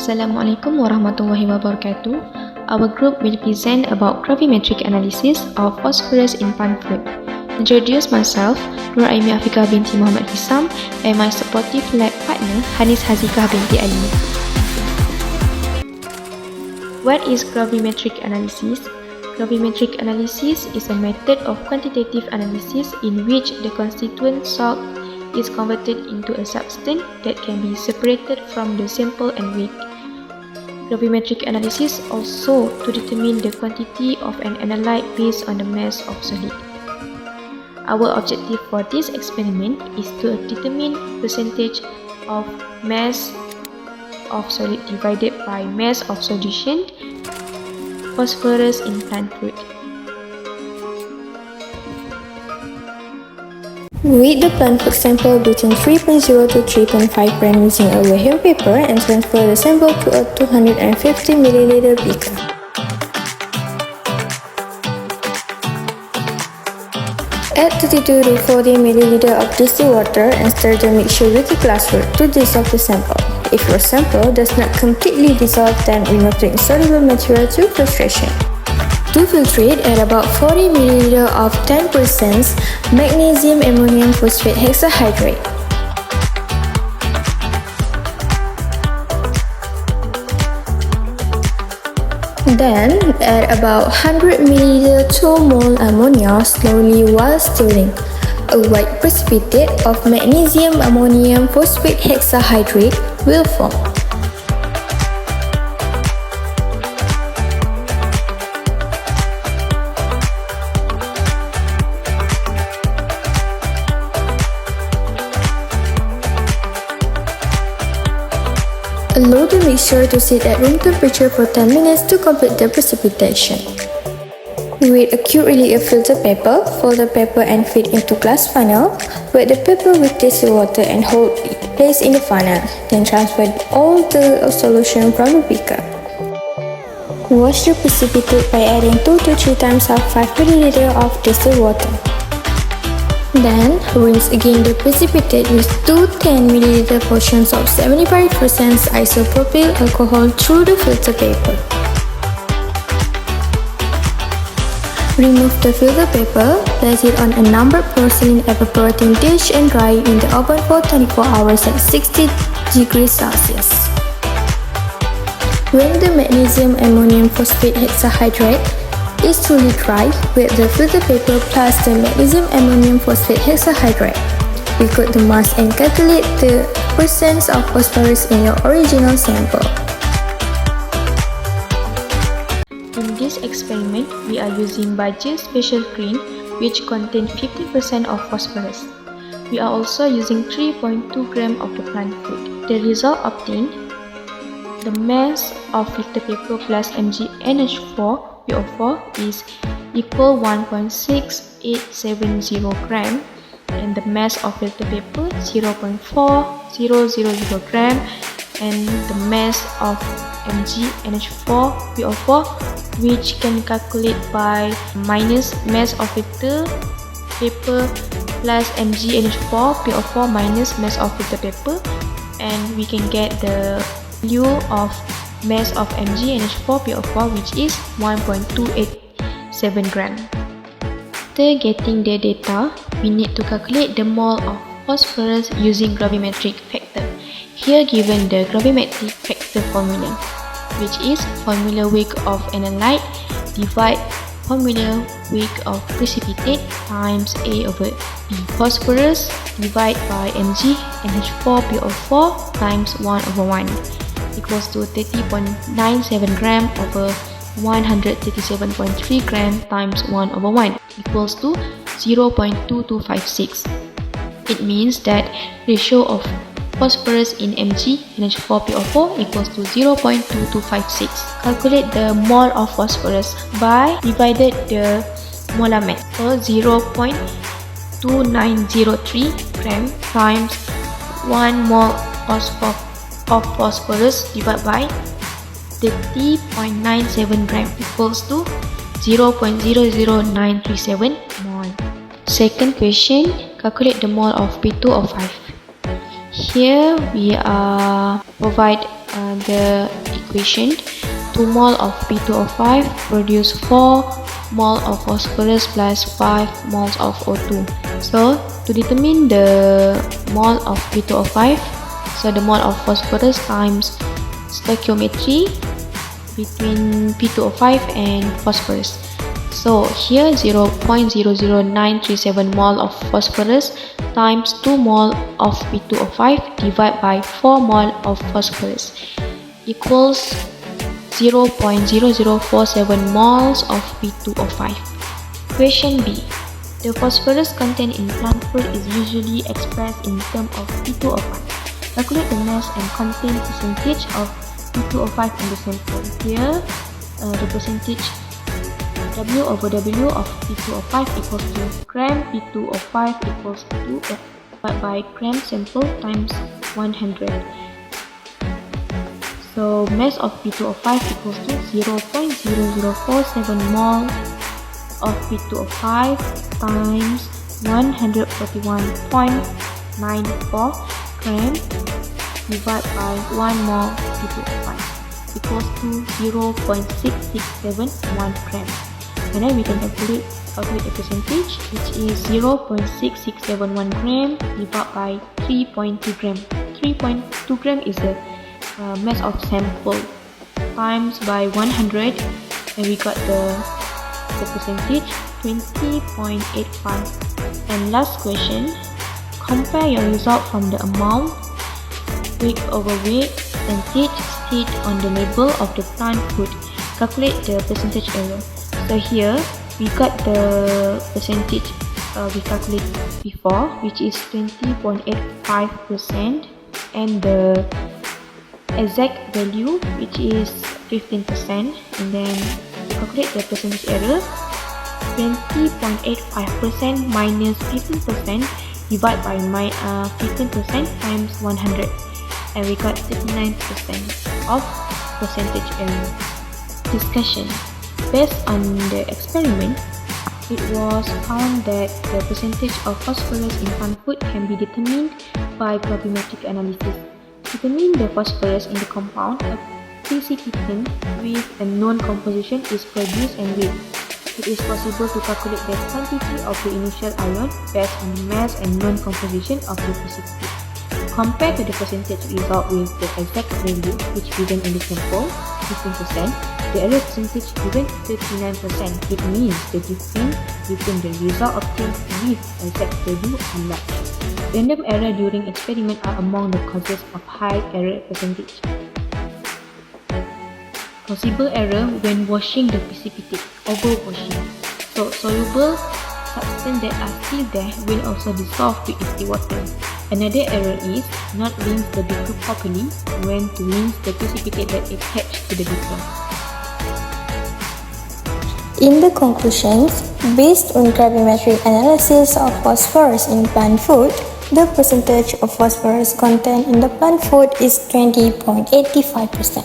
Assalamualaikum warahmatullahi wabarakatuh. Our group will present about gravimetric analysis of phosphorus in plant fluid. Introduce myself, Nur Aimi Afika binti Muhammad Hisam, and my supportive lab partner, Hanis Hazikah binti Ali. What is gravimetric analysis? Gravimetric analysis is a method of quantitative analysis in which the constituent salt is converted into a substance that can be separated from the sample and weighed. Gravimetric analysis also to determine the quantity of an analyte based on the mass of solid. Our objective for this experiment is to determine percentage of mass of solid divided by mass of solution phosphorus in plant fluid. Weigh the plant fluid sample between 3.0 to 3.5 gram using a weighing paper and transfer the sample to a 250 ml beaker. Add 32 to 40 ml of distilled water and stir the mixture with a glass rod to dissolve the sample. If your sample does not completely dissolve, then remove the insoluble material to filtration. To filtrate, add about 40 ml of 10% magnesium ammonium phosphate hexahydrate. Then, add about 100 ml 2 mole ammonia slowly while stirring. A white precipitate of magnesium ammonium phosphate hexahydrate will form. Allow the mixture to sit at room temperature for 10 minutes to complete the precipitation. Wet accurately a filter paper, fold the paper and feed into glass funnel. Wet the paper with distilled water and hold it placed in the funnel. Then transfer all the solution from the beaker. Wash the precipitate by adding 2 to 3 times of 5 ml of distilled water. Then, rinse again the precipitate with 2 10 ml portions of 75% isopropyl alcohol through the filter paper. Remove the filter paper, place it on a numbered porcelain evaporating dish and dry in the oven for 24 hours at 60 degrees Celsius. When the magnesium ammonium phosphate hexahydrate is truly dry, wet the filter paper plus the magnesium ammonium phosphate hexahydrate. Record the mass and calculate the percent of phosphorus in your original sample. In this experiment, we are using Baja special green which contain 50% of phosphorus. We are also using 3.2 gram of the plant fluid. The result obtained, the mass of filter paper plus mg NH4 PO4 is equal 1.6870 gram and the mass of filter paper 0.4000 gram and the mass of mg NH4 PO4 which can calculate by minus mass of filter paper plus mg NH4 PO4 minus mass of filter paper, and we can get the value of mass of mg NH4 PO4 which is 1.287 gram. After getting the data, we need to calculate the mole of phosphorus using gravimetric factor. Here given the gravimetric factor formula, which is formula weight of analyte divide formula weight of precipitate times A over B. Phosphorus divide by mg NH4 PO4 times 1 over 1 equals to 30.97 gram over 137.3 gram times 1 over 1 equals to 0.2256. It means that ratio of phosphorus in mg NH4 PO4 equals to 0.2256. Calculate the mole of phosphorus by divided the molar mass. So 0.2903 gram times 1 mole of phosphorus divided by 30.97 gram equals to 0.00937 mole. Second question, calculate the mole of P2O5. here we provide the equation. 2 mole of P2O5 produce 4 mole of phosphorus plus 5 moles of O2. So to determine the mole of P2O5, so the mole of phosphorus times stoichiometry between P2O5 and phosphorus. So here 0.00937 mole of phosphorus times 2 mole of P2O5 divided by 4 mole of phosphorus equals 0.0047 moles of P2O5. Question B. The phosphorus content in plant food is usually expressed in terms of P2O5. Calculate the mass and content percentage of P2O5 in the sample. Here, the percentage W over W of P2O5 equals to gram P2O5 equals to divided by gram sample times 100. So mass of P2O5 equals to 0.0047 mole of P2O5 times 141.94 gram divided by 1 mole P2O5 equals to 0.6671 gram. And then we can calculate the percentage, which is 0.6671 gram divided by 3.2 gram. 3.2 gram is the mass of sample times by 100, and we got the percentage 20.85. And last question, compare your result from the amount, weight over weight, percentage state on the label of the plant food. Calculate the percentage error. So here we got the percentage we calculated before, which is 20.85%, and the exact value, which is 15%. And then to calculate the percentage error, 20.85% minus 15% divided by 15% times 100, and we got 39% of percentage error. Discussion. Based on the experiment, it was found that the percentage of phosphorus in plant food can be determined by gravimetric analysis. Determine the phosphorus in the compound, a precipitant with a known composition is produced and weighed. It is possible to calculate the quantity of the initial ion based on the mass and known composition of the precipitate. Compare to the percentage result with the exact value which given in the sample, 15%, the error percentage given 39%. It means the difference between the result obtained with exact value are large. Random error during experiment are among the causes of high error percentage. Possible error when washing the precipitate, overwashing. So soluble substances that are still there will also dissolve with empty water. Another error is not rinse the beaker properly when to rinse the precipitate that attached to the beaker. In the conclusions, based on gravimetric analysis of phosphorus in plant food, the percentage of phosphorus content in the plant food is 20.85%.